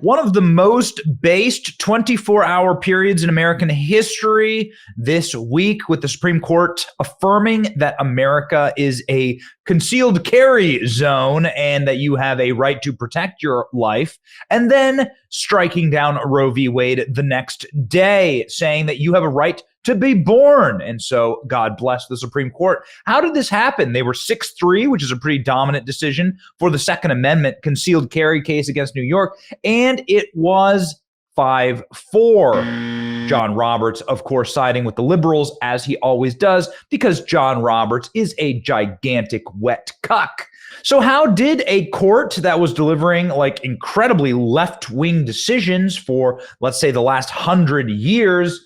One of the most based 24-hour periods in American history this week, with the Supreme Court affirming that America is a concealed carry zone and that you have a right to protect your life, and then striking down Roe v. Wade the next day, saying that you have a right to be born. And so God bless the Supreme Court. How did this happen? They were 6-3, which is a pretty dominant decision for the Second Amendment concealed carry case against New York. And it was 5-4. John Roberts, of course, siding with the liberals, as he always does, because John Roberts is a gigantic wet cuck. So how did a court that was delivering like incredibly left-wing decisions for, let's say, the last 100 years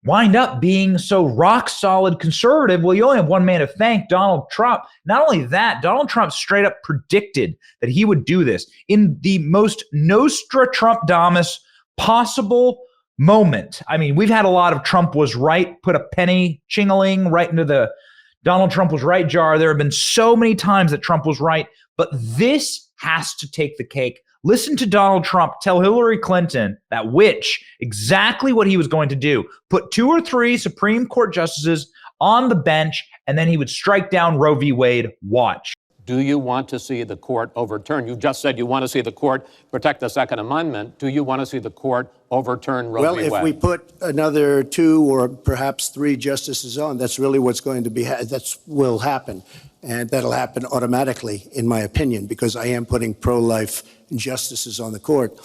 wind up being so rock solid conservative? Well, you only have one man to thank, Donald Trump. Not only that, Donald Trump straight up predicted that he would do this in the most Nostra-Trump-damus possible moment. I mean, we've had a lot of Trump was right, put a penny ching-a-ling right into the Donald Trump was right jar. There have been so many times that Trump was right, but this has to take the cake. Listen to Donald Trump tell Hillary Clinton, that witch, exactly what he was going to do. Put 2 or 3 Supreme Court justices on the bench, and then he would strike down Roe v. Wade. Watch. Do you want to see the court overturn? You just said you want to see the court protect the Second Amendment. Do you want to see the court overturn Roe v. Wade? Well, if we put another 2 or perhaps 3 justices on, that's really what's going to be, will happen. And that'll happen automatically, in my opinion, because I am putting pro-life justices on the court.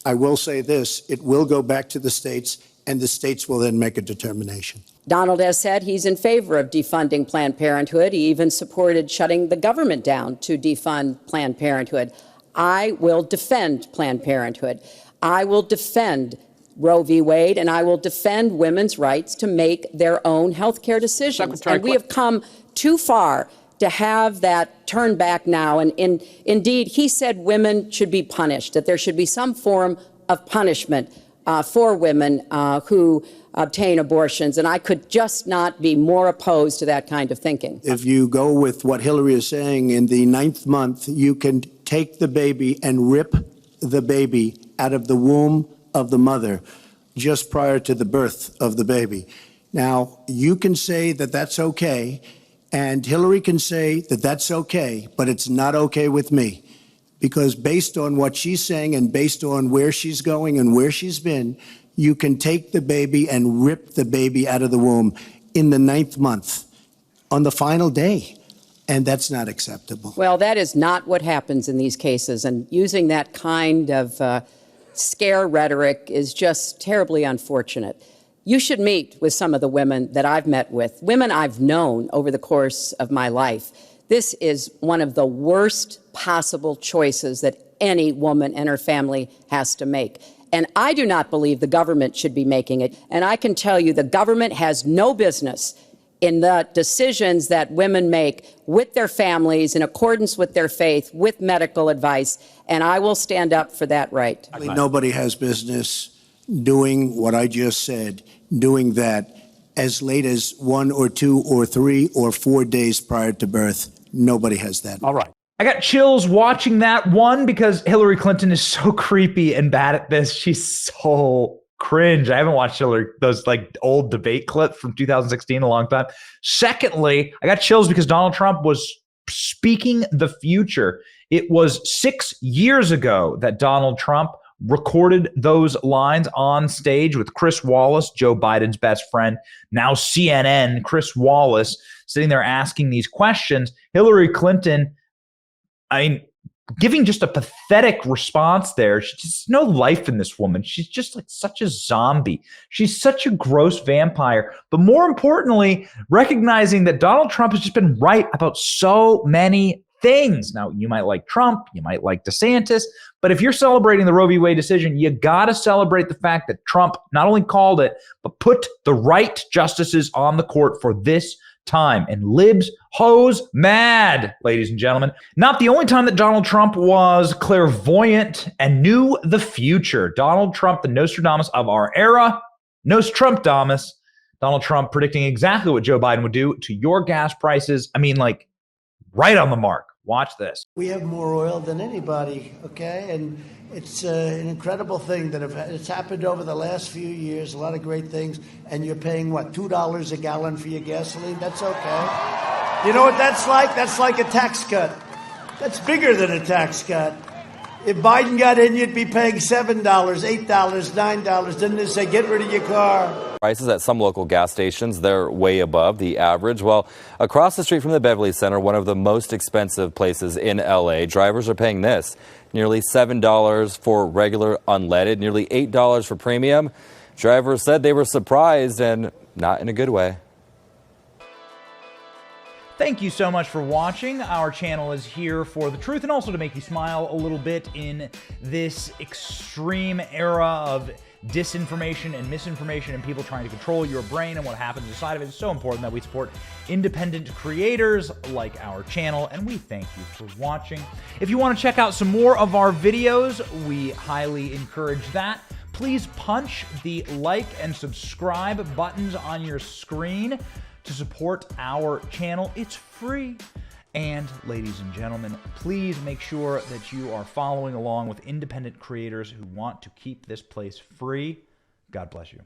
I will say this, it will go back to the states, and the states will then make a determination. Donald has said he's in favor of defunding Planned Parenthood. He even supported shutting the government down to defund Planned Parenthood. I will defend Planned Parenthood. I will defend Roe v. Wade, and I will defend women's rights to make their own health care decisions. And we have come too far to have that turn back now. And indeed, he said women should be punished, that there should be some form of punishment for women who obtain abortions. And I could just not be more opposed to that kind of thinking. If you go with what Hillary is saying, in the 9th month, you can take the baby and rip the baby out of the womb of the mother just prior to the birth of the baby. Now, you can say that that's okay, and Hillary can say that that's okay, but it's not okay with me. Because based on what she's saying and based on where she's going and where she's been, you can take the baby and rip the baby out of the womb in the 9th month on the final day. And that's not acceptable. Well, that is not what happens in these cases. And using that kind of scare rhetoric is just terribly unfortunate. You should meet with some of the women that I've met with, women I've known over the course of my life. This is one of the worst possible choices that any woman and her family has to make. And I do not believe the government should be making it. And I can tell you the government has no business in the decisions that women make with their families in accordance with their faith, with medical advice. And I will stand up for that right. Nobody has business doing what I just said, doing that as late as 1 or 2 or 3 or 4 days prior to birth. Nobody has that. All right. I got chills watching that one because Hillary Clinton is so creepy and bad at this. She's so cringe. I haven't watched those like old debate clips from 2016 in a long time. Secondly, I got chills because Donald Trump was speaking the future. It was 6 years ago that Donald Trump recorded those lines on stage with Chris Wallace, Joe Biden's best friend, now CNN, Chris Wallace, sitting there asking these questions. Hillary Clinton, giving just a pathetic response there. She's just no life in this woman. She's just like such a zombie. She's such a gross vampire. But more importantly, recognizing that Donald Trump has just been right about so many things. Now, you might like Trump, you might like DeSantis, but if you're celebrating the Roe v. Wade decision, you got to celebrate the fact that Trump not only called it, but put the right justices on the court for this time. And libs, hoes, mad, ladies and gentlemen. Not the only time that Donald Trump was clairvoyant and knew the future. Donald Trump, the Nostradamus of our era, Nostrumdamus. Donald Trump predicting exactly what Joe Biden would do to your gas prices. right on the mark. Watch this. We have more oil than anybody, okay? And it's an incredible thing that it's happened over the last few years, a lot of great things, and you're paying, what, $2 a gallon for your gasoline? That's okay. You know what that's like? That's like a tax cut. That's bigger than a tax cut. If Biden got in, you'd be paying $7, $8, $9. Didn't they say, get rid of your car? Prices at some local gas stations, they're way above the average. Well, across the street from the Beverly Center, one of the most expensive places in LA, drivers are paying this, nearly $7 for regular unleaded, nearly $8 for premium. Drivers said they were surprised, and not in a good way. Thank you so much for watching. Our channel is here for the truth and also to make you smile a little bit in this extreme era of disinformation and misinformation and people trying to control your brain and what happens inside of it. It's so important that we support independent creators like our channel, and we thank you for watching. If you want to check out some more of our videos, we highly encourage that. Please punch the like and subscribe buttons on your screen to support our channel. It's free. And ladies and gentlemen, please make sure that you are following along with independent creators who want to keep this place free. God bless you.